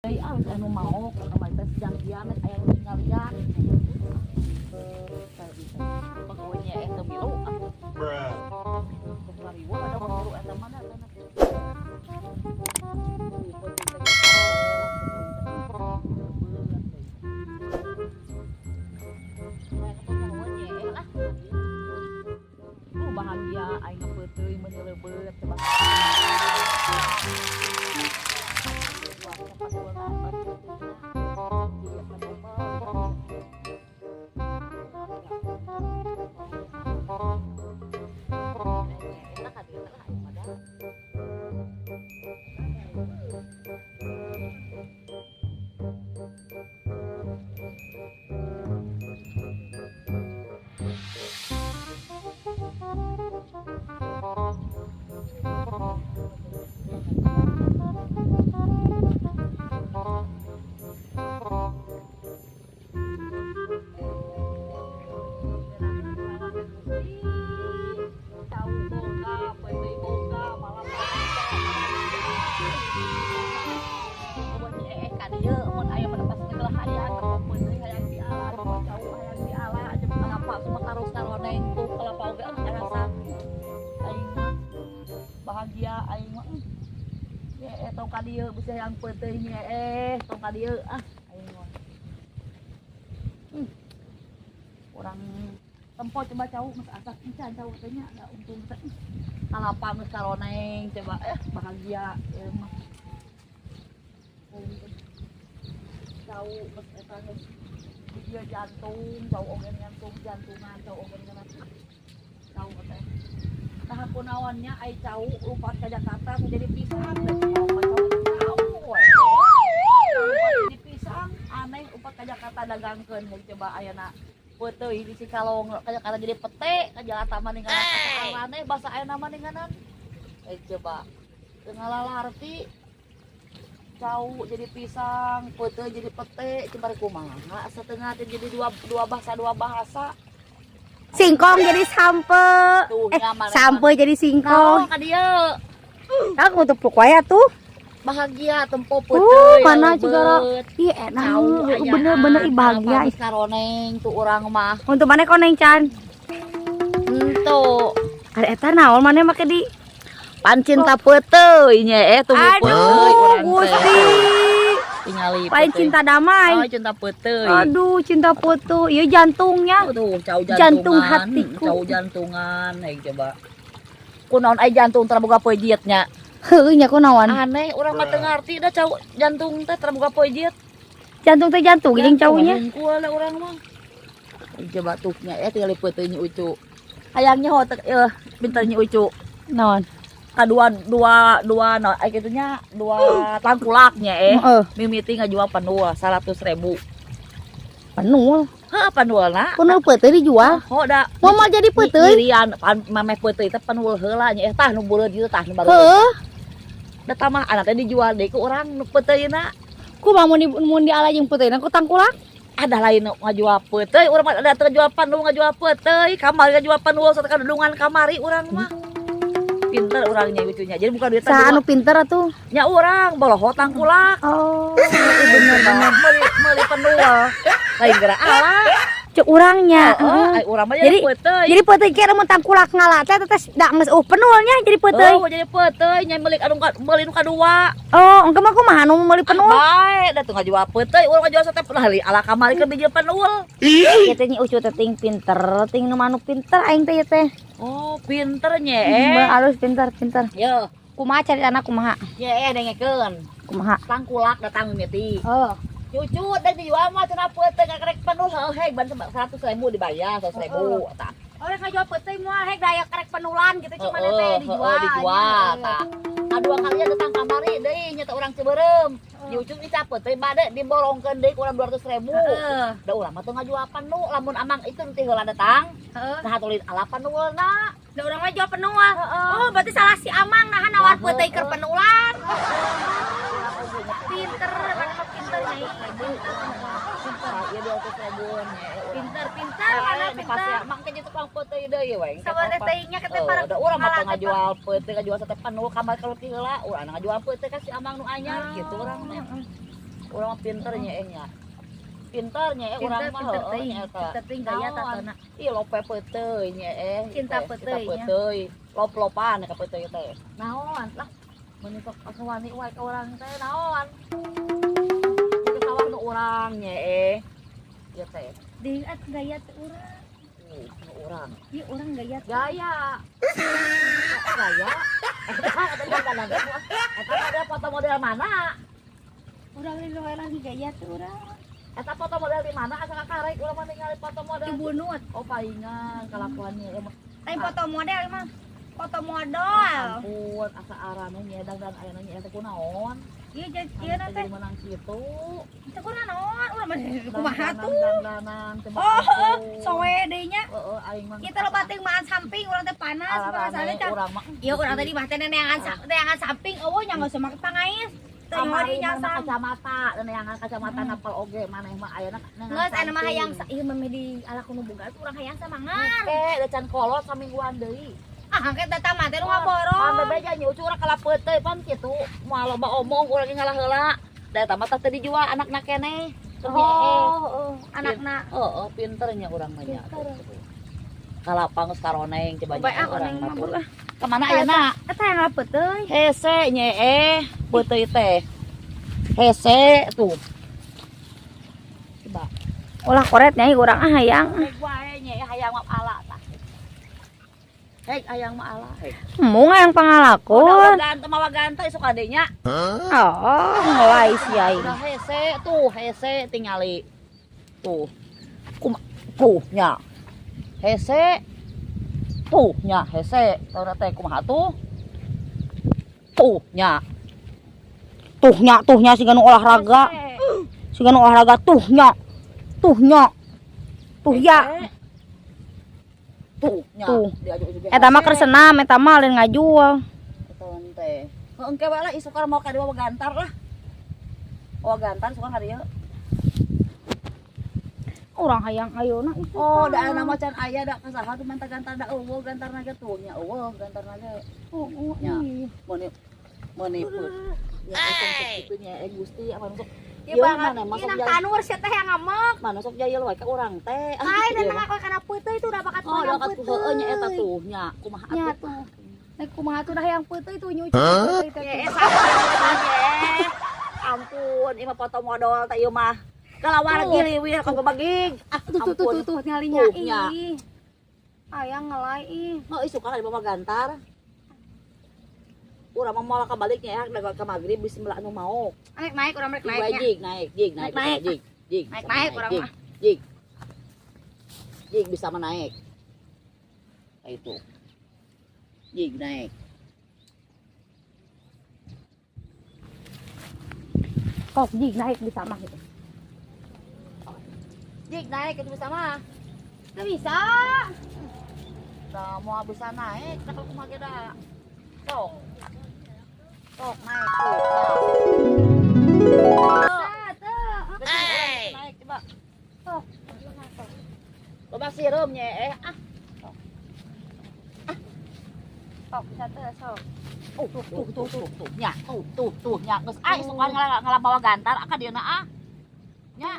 anu mau tes janjian aya tinggal lihat pokoknya eta milu ribu ada milu eta mana bahagia aing peuteui meuneulebeut bahagia aing mah ya tong ka dieu bisa yang peuteui nya tong ka dieu aing mah urang tempo coba cau geus asak encan cau teh nya da untung teh kalapa geus karoneng coba bahagia mah cau geus eta geus dia jantung cau ogen jantungan cau ogen kana cau teh nah kunaonnya ai cau lupa ka Jakarta menjadi pisang jadi pisang aneh upat ka Jakarta dagangkeun coba ayeuna peuteui di Cikalong ka Jakarta jadi pete ka Jakarta maninganan aneh basa ayeuna maninganan coba teu ngalalarti cau jadi pisang peuteui jadi pete coba kumaha satengah jadi dua bahasa singkong jadi sampe sampe jadi singkong ka dieu aku tuh pokoknya tuh bahagia tempo peuteui mana juga iya enak bener-bener bahagia karoneng tuh urang mah untuk mana koneng can tuh ada eta naon mana make di pancinta peuteui nya tuh peuteui urang Gusti tingali paling cinta damai cinta peuteui aduh cinta foto iya jantungnya tuh cau jantung hatiku cau jantungan coba kunaon ai jantung tara boga peujieut nya heuh nya kunaon aneh urang mah teu ngarti da cau jantung teh tara boga peujieut jantung teh jantung jeung caunya kuala urang mah coba tuh nya tingali peuteui nya ucu hayangnya hotek pinter nya ucu naon dua no kitu nya dua tangkulaknya mimiti ngajual panul 100.000 panul panulna panul peuteui dijual da mau jadi peuteui irian mameh peuteui teh panul heula nya tah nu beureud ieu tah nu baru da tamah anak teh dijual deui ku urang nu peuteuyna kumaha mun diala jeung peuteuyna ku tangkulak ada lain ngajual peuteui urang mah ada teu ngajual panul ngajual peuteui kamari ngajual panul satak kadudungan kamari urang mah pinter orangnya lucunya jadi bukan duit anu pinter atuh nya urang boloho tangkulak bener meuli penul lain geura ala cek urangnya urang mah jadi peuteui jadi peuteui kira mun tangkulak ngalah teh da geus penulnya jadi peuteui jadi peuteui nya meuli nu kadua engke mah kumaha nu meuli penul bae da teu ngajual peuteui urang ngajual sateh penul ala kamari keur bijil penul kitu nya ucu teh ting pinter ting nu manu pinter aing teh teh pinter nya halus pinter yo kumaha cari anak kumaha nya dengekeun kumaha tangkulak datang mimiti cucu dan dijual mah cenah peuteui karek penuh heuh ban 100.000 dibayar 100.000 tah oleh ngajual peuteui moal hek daya karek penulan gitu cuma teh dijual tah kadua kali datang kamari deui nya teh urang Ciberem diucuk dicap peuteui bade dibolongkeun deui kurang 200.000 da urang mah teu ngajual penuh lamun amang itu teh heula datang nah tulin ala penulna da urang mah jual penul berarti salah si amang nahan nawar peuteui keur penulan pinter pinter nih ya 200.000 pinter mana pinter mang teh tukang peuteui deui we sabar teh nya kete para da urang mah ngajual peuteui ngajual sate panul kamar kalau ti heula urang ngajual peuteui ka si amang nu anyar kitu urang mah Urang mah pinter nya nya. Pinter nya urang mah heueuh nya eta. Pinter teh gaya tatona. Ieu lope peuteuy nya Cinta peuteuy nya. Lop-lopan ka peuteuy teh. Naon lah? Mun sok aswani wae ka urang teh naon? Itu sawah nu urang nya ieu teh. Deui at gaya teh urang. Nu urang. Ieu urang gaya. Gaya. Gaya. Eta ada foto model mana? Urang lagi gaya teh urang. Eta foto model di mana? Asa kakarek urang mah ningali foto model. Di bunut. Oh palingan kalakuannya emang. Tapi foto model mah. Foto model. Ampun, asa arana nyedang dan ayana nya eta kunaon? Ieu ieu na teh. Jadi menang kitu. Teu kunaon? Urang mah kumaha tuh? Dandanan teh. Oh, sowe deui nya. Heeh, aing mah. Kita lo bating makan samping urang teh panas Alarane teh. urang mah. Ieu urang tadi mah teh neangan samping eueuh nya geus make pangais. Teu Kamari nya mah kacamata, neangan kacamata napal oge maneh mah ayana. Geus anu mah hayang ieu mah di ala kuno boga urang hayang samangan. Oke, da can kolot samingguan deui. Ah, angkat data mah teh nu ngaborong. Pan bebeja nya ucu urang kalapeuh teh pan kitu. Moal loba omong urang ngalah heula. Da eta mah teh dijual anakna keneh. Oh, anakna. Heeh, pinternya urang mah nya. Kalapang geus karoneng coba Bae urang oneng mah batur. bulah. Ka mana ayeuna? Eta yang lapet teh. Hese nya beuteuy teh. Hese tuh. Coba. Ulah koret nyai urang ah hayang. Hek wae nya hayang mah ala tah. Hek hayang mah ala. Mung hayang pangalakon. Ganteng mawa ganteng sok adenya. Oh, ngelai si aing. Udah hese tingali. Tuh. Tuh nya. Hese. Tuh nya hese. Tahu teh kumaha tuh? Tuh nya. Tuh nya siga nu olahraga. Siga nu olahraga tuh nya. Tuh nya. Tuh ya. Tuh nya. Tuh. Eta mah keur senam, eta mah lain ngajual. Eta teh. Engke bae lah isukar mau ka dieu gantar lah. Oh gantar suka ka dieu. Urang hayang ayeuna itu. Oh, da aya nama can aya da kasaha tuh manta gantar da eueuh gantarna ge tuh nya eueuh gantarna ge. Nya. Meuni put. Ya itu nya Gusti apa masuk. Ieu banget. Ieu nang tanur sia teh yang ngamek. Mana sok jayeul wae ka urang teh. Ai dan mah kana peuteui itu udah bakat oh, yang bakat heueuh nya eta tuh nya kumaha nya atuh. tuh. Nek kumaha tuh dah yang peuteui tuh nyuci peuteui teh. Ampun, ieu mah foto modal teh ieu mah. Kalawar giliwir ka bagig. Tuh nyalinya ih. Hayang ngelai ih. Oh, isu ka di bawah gantar. Urang mah moal ka baliknya ya da ka magrib bismillah anu mau. Naik urang rek naik. Naik urang mah. Jig bisa menaik. Itu. Jig naik. Kok jig naik bisa mah gitu. Jig naik itu bisa mah. Gak bisa. Dah mau bisa naik, kalau kumaha ge da. Sok. Sok naik tuh. Naik coba. Sok. Coba sirum nya Sok bisa teh sok. Tuh nya. Tuh nya geus ai sok ngalah bawa gantar aka dieuna ah. Nya.